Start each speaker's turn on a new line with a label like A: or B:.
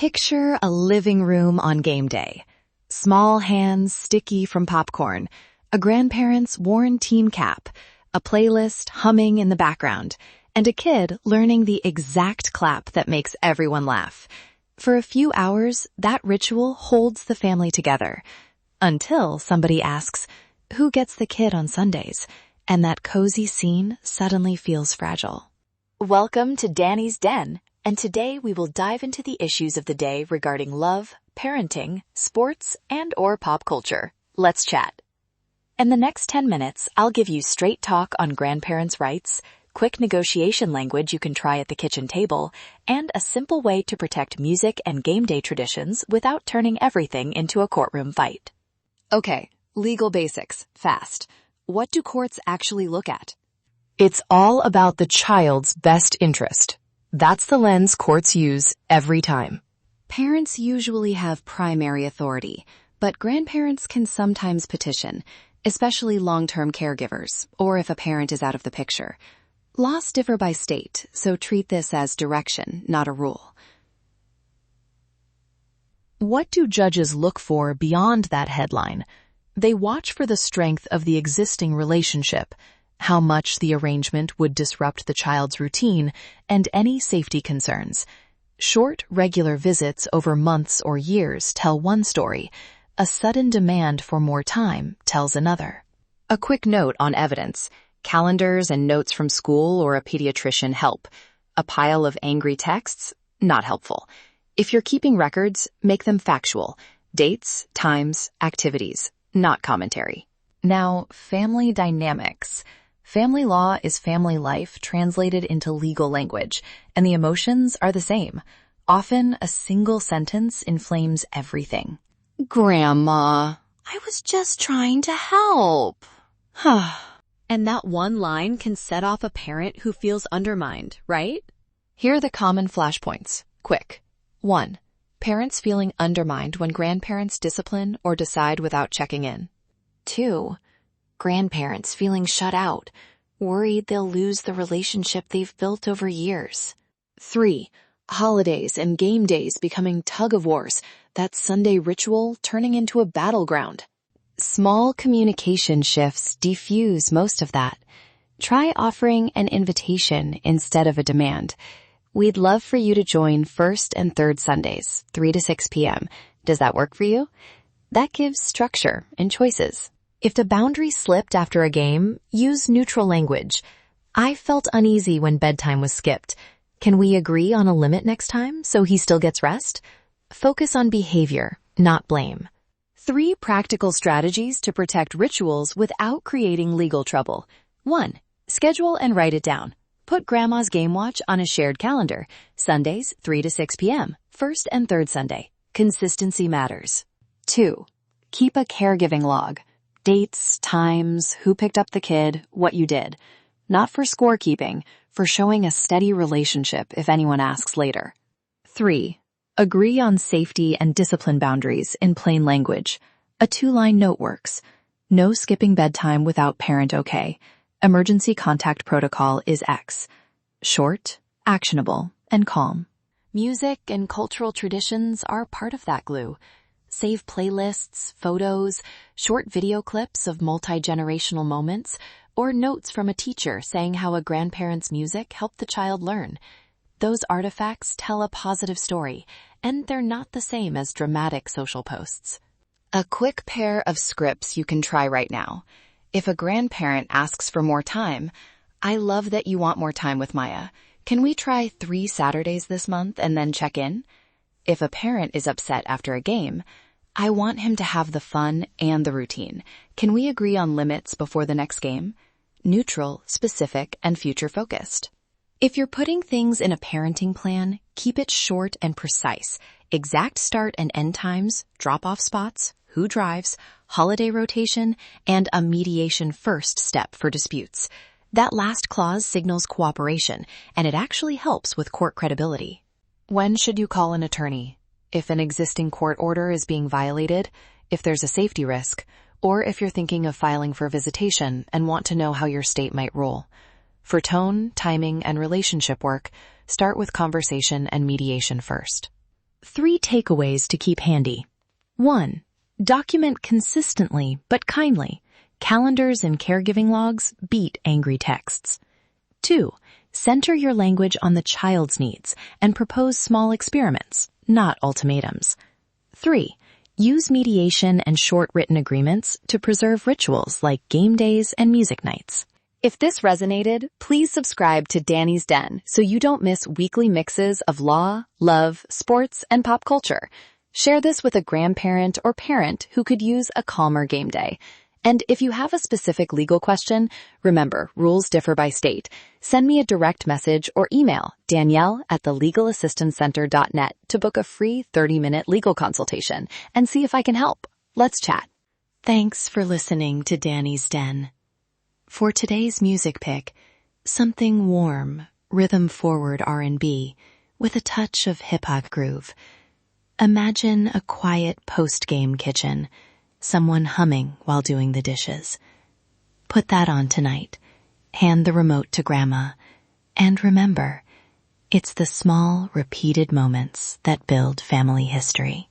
A: Picture a living room on game day. Small hands sticky from popcorn, a grandparent's worn team cap, a playlist humming in the background, and a kid learning the exact clap that makes everyone laugh. For a few hours, that ritual holds the family together. Until somebody asks, "Who gets the kid on Sundays?" And that cozy scene suddenly feels fragile. Welcome to Danny's Den, and today we will dive into the issues of the day regarding love, parenting, sports, and/or pop culture. Let's chat. In the next 10 minutes, I'll give you straight talk on grandparents' rights, quick negotiation language you can try at the kitchen table, and a simple way to protect music and game day traditions without turning everything into a courtroom fight. Okay, legal basics, fast. What do courts actually look at?
B: It's all about the child's best interest. That's the lens courts use every time.
A: Parents usually have primary authority, but grandparents can sometimes petition, especially long-term caregivers, or if a parent is out of the picture. Laws differ by state, so treat this as direction, not a rule.
B: What do judges look for beyond that headline? They watch for the strength of the existing relationship, how much the arrangement would disrupt the child's routine, and any safety concerns. Short, regular visits over months or years tell one story. A sudden demand for more time tells another. A quick note on evidence. Calendars and notes from school or a pediatrician help. A pile of angry texts? Not helpful. If you're keeping records, make them factual. Dates, times, activities, not commentary. Now, family dynamics. Family law is family life translated into legal language, and the emotions are the same. Often, a single sentence inflames everything.
A: Grandma, I was just trying to help.
C: And that one line can set off a parent who feels undermined, right?
B: Here are the common flashpoints. Quick. 1. Parents feeling undermined when grandparents discipline or decide without checking in.
A: 2. Grandparents feeling shut out, worried they'll lose the relationship they've built over years. 3. Holidays and game days becoming tug-of-wars, that Sunday ritual turning into a battleground. Small communication shifts diffuse most of that. Try offering an invitation instead of a demand. We'd love for you to join first and third Sundays, 3 to 6 p.m. Does that work for you? That gives structure and choices.
B: If the boundary slipped after a game, use neutral language. I felt uneasy when bedtime was skipped. Can we agree on a limit next time so he still gets rest? Focus on behavior, not blame.
A: 3 practical strategies to protect rituals without creating legal trouble. 1. Schedule and write it down. Put Grandma's Game Watch on a shared calendar. Sundays, 3 to 6 p.m., first and third Sunday. Consistency matters. 2. Keep a caregiving log. Dates, times, who picked up the kid, what you did. Not for scorekeeping, for showing a steady relationship if anyone asks later. 3. Agree on safety and discipline boundaries in plain language. A 2-line note works. No skipping bedtime without parent okay. Emergency contact protocol is X. Short, actionable, and calm. Music and cultural traditions are part of that glue. Save playlists, photos, short video clips of multi-generational moments, or notes from a teacher saying how a grandparent's music helped the child learn. Those artifacts tell a positive story, and they're not the same as dramatic social posts. A quick pair of scripts you can try right now. If a grandparent asks for more time, "I love that you want more time with Maya. Can we try 3 Saturdays this month and then check in?" If a parent is upset after a game, "I want him to have the fun and the routine. Can we agree on limits before the next game?" Neutral, specific, and future-focused. If you're putting things in a parenting plan, keep it short and precise. Exact start and end times, drop-off spots, who drives, holiday rotation, and a mediation first step for disputes. That last clause signals cooperation, and it actually helps with court credibility. When should you call an attorney? If an existing court order is being violated, if there's a safety risk, or if you're thinking of filing for visitation and want to know how your state might rule. For tone, timing, and relationship work, start with conversation and mediation first.
B: 3 takeaways to keep handy. 1. Document consistently but kindly. Calendars and caregiving logs beat angry texts. 2. Center your language on the child's needs and propose small experiments, not ultimatums. 3. Use mediation and short written agreements to preserve rituals like game days and music nights.
A: If this resonated, please subscribe to Danny's Den so you don't miss weekly mixes of law, love, sports, and pop culture. Share this with a grandparent or parent who could use a calmer game day. And if you have a specific legal question, remember, rules differ by state. Send me a direct message or email Danielle@thelegalassistancecenter.net to book a free 30-minute legal consultation and see if I can help. Let's chat.
B: Thanks for listening to Danny's Den. For today's music pick, something warm, rhythm-forward R&B with a touch of hip-hop groove. Imagine a quiet post-game kitchen, someone humming while doing the dishes. Put that on tonight. Hand the remote to Grandma. And remember, it's the small, repeated moments that build family history.